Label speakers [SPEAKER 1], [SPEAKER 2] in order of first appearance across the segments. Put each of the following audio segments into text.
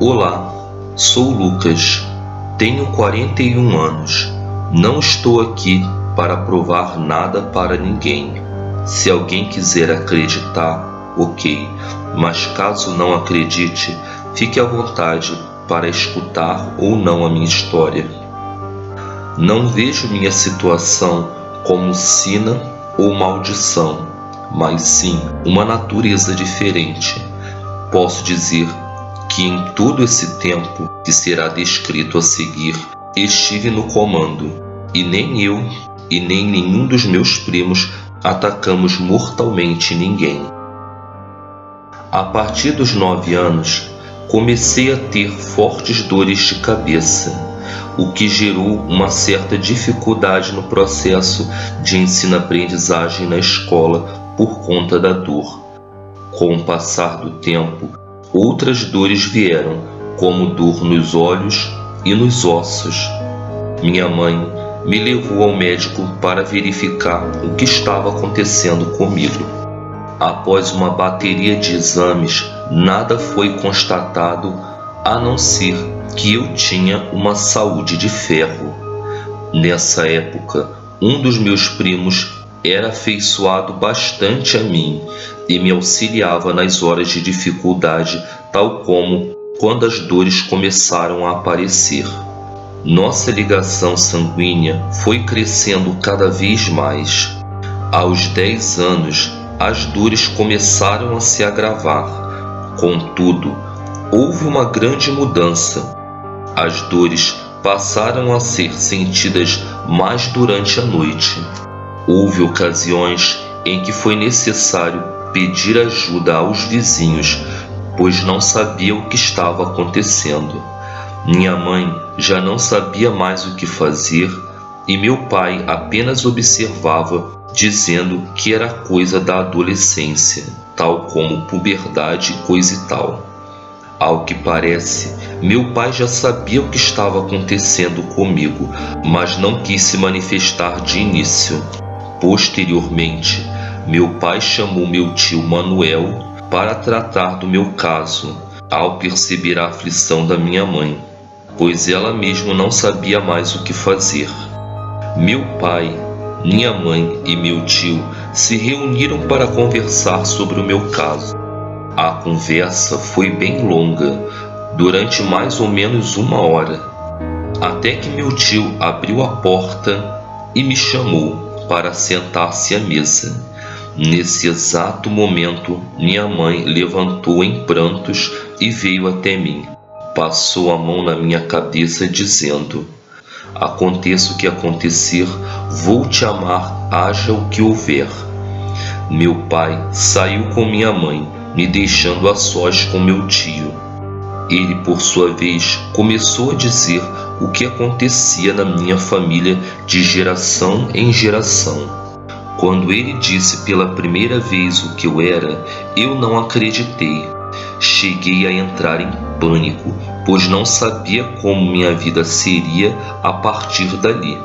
[SPEAKER 1] Olá, sou Lucas, tenho 41 anos. Não estou aqui para provar nada para ninguém. Se alguém quiser acreditar, ok, mas caso não acredite, fique à vontade para escutar ou não a minha história. Não vejo minha situação como sina ou maldição, mas sim uma natureza diferente. Posso dizer que em todo esse tempo que será descrito a seguir, estive no comando, e nem eu e nem nenhum dos meus primos atacamos mortalmente ninguém. A partir dos 9 anos, comecei a ter fortes dores de cabeça, o que gerou uma certa dificuldade no processo de ensino-aprendizagem na escola por conta da dor. Com o passar do tempo, outras dores vieram, como dor nos olhos e nos ossos. Minha mãe me levou ao médico para verificar o que estava acontecendo comigo. Após uma bateria de exames, nada foi constatado a não ser que eu tinha uma saúde de ferro. Nessa época, um dos meus primos era afeiçoado bastante a mim e me auxiliava nas horas de dificuldade, tal como quando as dores começaram a aparecer. Nossa ligação sanguínea foi crescendo cada vez mais. Aos 10 anos, as dores começaram a se agravar. Contudo, houve uma grande mudança. As dores passaram a ser sentidas mais durante a noite. Houve ocasiões em que foi necessário pedir ajuda aos vizinhos, pois não sabia o que estava acontecendo. Minha mãe já não sabia mais o que fazer e meu pai apenas observava, dizendo que era coisa da adolescência, tal como puberdade e coisa e tal. Ao que parece, meu pai já sabia o que estava acontecendo comigo, mas não quis se manifestar de início. Posteriormente, meu pai chamou meu tio Manuel para tratar do meu caso, ao perceber a aflição da minha mãe, pois ela mesma não sabia mais o que fazer. Meu pai, minha mãe e meu tio se reuniram para conversar sobre o meu caso. A conversa foi bem longa, durante mais ou menos 1 hora, até que meu tio abriu a porta e me chamou para sentar-se à mesa. Nesse exato momento, minha mãe levantou em prantos e veio até mim. Passou a mão na minha cabeça dizendo: "Aconteça o que acontecer, vou te amar, haja o que houver." Meu pai saiu com minha mãe, me deixando a sós com meu tio. Ele, por sua vez, começou a dizer o que acontecia na minha família de geração em geração. Quando ele disse pela primeira vez o que eu era, eu não acreditei. Cheguei a entrar em pânico, pois não sabia como minha vida seria a partir dali.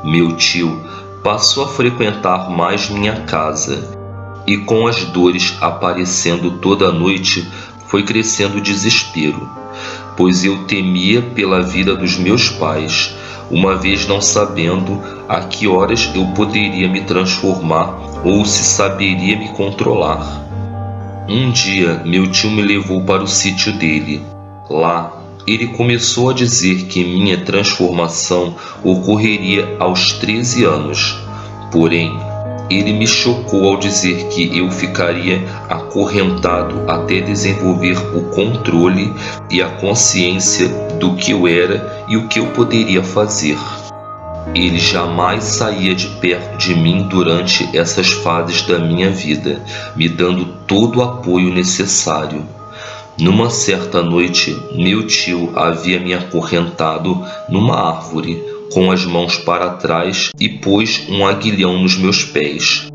[SPEAKER 1] Meu tio passou a frequentar mais minha casa, e com as dores aparecendo toda noite, foi crescendo o desespero, pois eu temia pela vida dos meus pais, uma vez não sabendo a que horas eu poderia me transformar ou se saberia me controlar. Um dia, meu tio me levou para o sítio dele. Lá, ele começou a dizer que minha transformação ocorreria aos 13 anos. Porém, ele me chocou ao dizer que eu ficaria acorrentado até desenvolver o controle e a consciência do que eu era e o que eu poderia fazer. Ele jamais saía de perto de mim durante essas fases da minha vida, me dando todo o apoio necessário. Numa certa noite, meu tio havia me acorrentado numa árvore, com as mãos para trás, e pôs um aguilhão nos meus pés.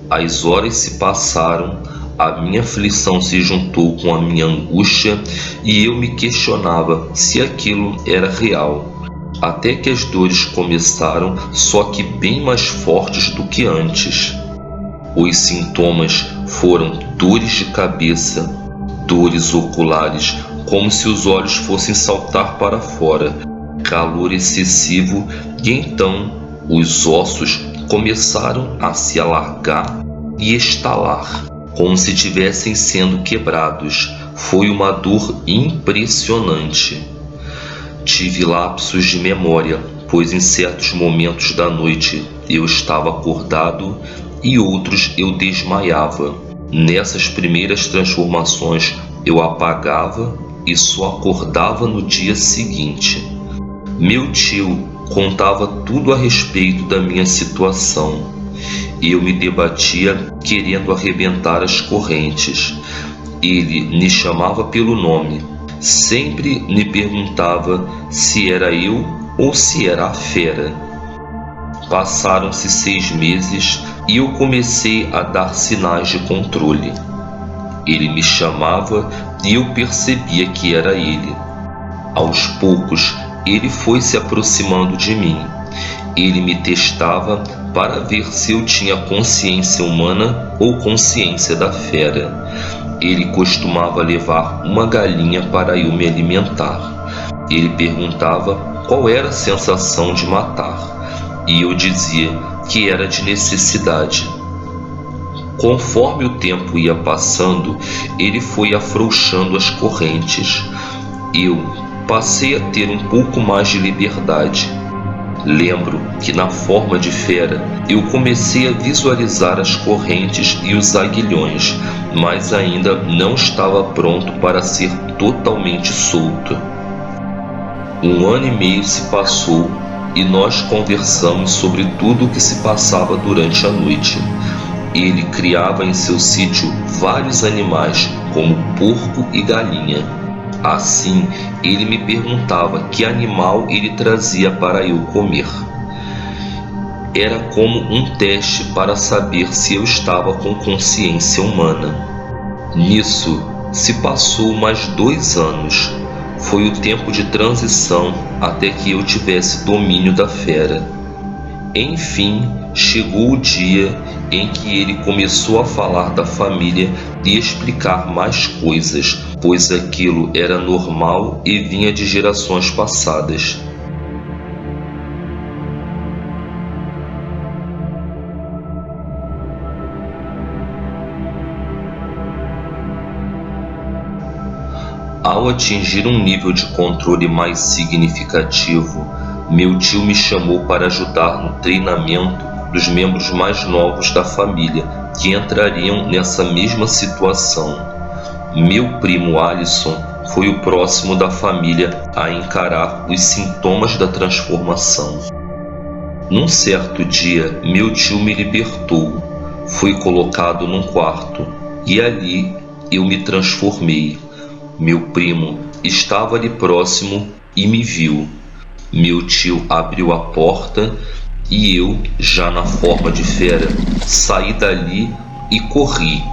[SPEAKER 1] As horas se passaram, a minha aflição se juntou com a minha angústia e eu me questionava se aquilo era real. até que as dores começaram, só que bem mais fortes do que antes. Os sintomas foram dores de cabeça, dores oculares, como se os olhos fossem saltar para fora, calor excessivo, e então os ossos começaram a se alargar e estalar, como se estivessem sendo quebrados. Foi uma dor impressionante. Tive lapsos de memória, pois em certos momentos da noite eu estava acordado e outros eu desmaiava. Nessas primeiras transformações eu apagava e só acordava no dia seguinte. Meu tio contava tudo a respeito da minha situação. Eu me debatia querendo arrebentar as correntes. Ele me chamava pelo nome. Sempre me perguntava se era eu ou se era a fera. Passaram-se 6 meses e eu comecei a dar sinais de controle. Ele me chamava e eu percebia que era ele. Aos poucos, ele foi se aproximando de mim. Ele me testava para ver se eu tinha consciência humana ou consciência da fera. Ele costumava levar uma galinha para eu me alimentar. Ele perguntava qual era a sensação de matar, e eu dizia que era de necessidade. Conforme o tempo ia passando, ele foi afrouxando as correntes. Eu passei a ter um pouco mais de liberdade. Lembro que na forma de fera eu comecei a visualizar as correntes e os aguilhões, mas ainda não estava pronto para ser totalmente solto. 1 ano e meio se passou e nós conversamos sobre tudo o que se passava durante a noite. Ele criava em seu sítio vários animais, como porco e galinha. Assim, ele me perguntava que animal ele trazia para eu comer. Era como um teste para saber se eu estava com consciência humana. Nisso, se passou mais 2 anos. Foi o tempo de transição até que eu tivesse domínio da fera. Enfim, chegou o dia em que ele começou a falar da família e explicar mais coisas, pois aquilo era normal e vinha de gerações passadas. Ao atingir um nível de controle mais significativo, meu tio me chamou para ajudar no treinamento dos membros mais novos da família que entrariam nessa mesma situação. Meu primo Alisson foi o próximo da família a encarar os sintomas da transformação. Num certo dia, meu tio me libertou. Fui colocado num quarto e ali eu me transformei. Meu primo estava ali próximo e me viu. Meu tio abriu a porta e eu, já na forma de fera, saí dali e corri,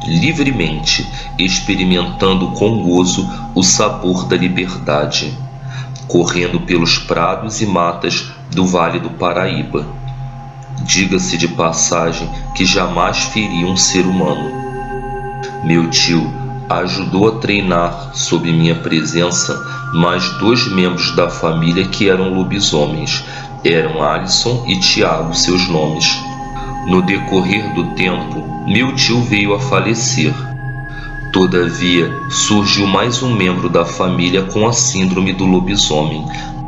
[SPEAKER 1] livremente, experimentando com gozo o sabor da liberdade, correndo pelos prados e matas do Vale do Paraíba. Diga-se de passagem que jamais feri um ser humano. Meu tio ajudou a treinar, sob minha presença, mais 2 membros da família que eram lobisomens. Eram Alisson e Tiago seus nomes. No decorrer do tempo, meu tio veio a falecer. Todavia, surgiu mais um membro da família com a síndrome do lobisomem.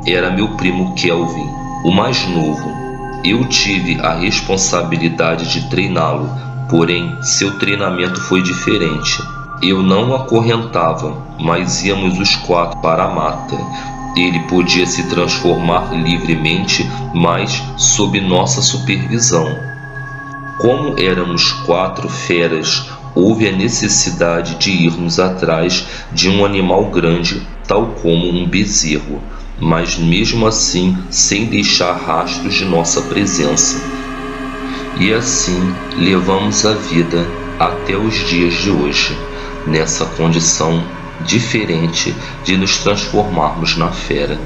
[SPEAKER 1] Era meu primo Kelvin, o mais novo. Eu tive a responsabilidade de treiná-lo, porém, seu treinamento foi diferente. Eu não o acorrentava, mas íamos os 4 para a mata. Ele podia se transformar livremente, mas sob nossa supervisão. Como éramos 4 feras, houve a necessidade de irmos atrás de um animal grande, tal como um bezerro, mas mesmo assim sem deixar rastros de nossa presença. E assim levamos a vida até os dias de hoje, nessa condição diferente de nos transformarmos na fera.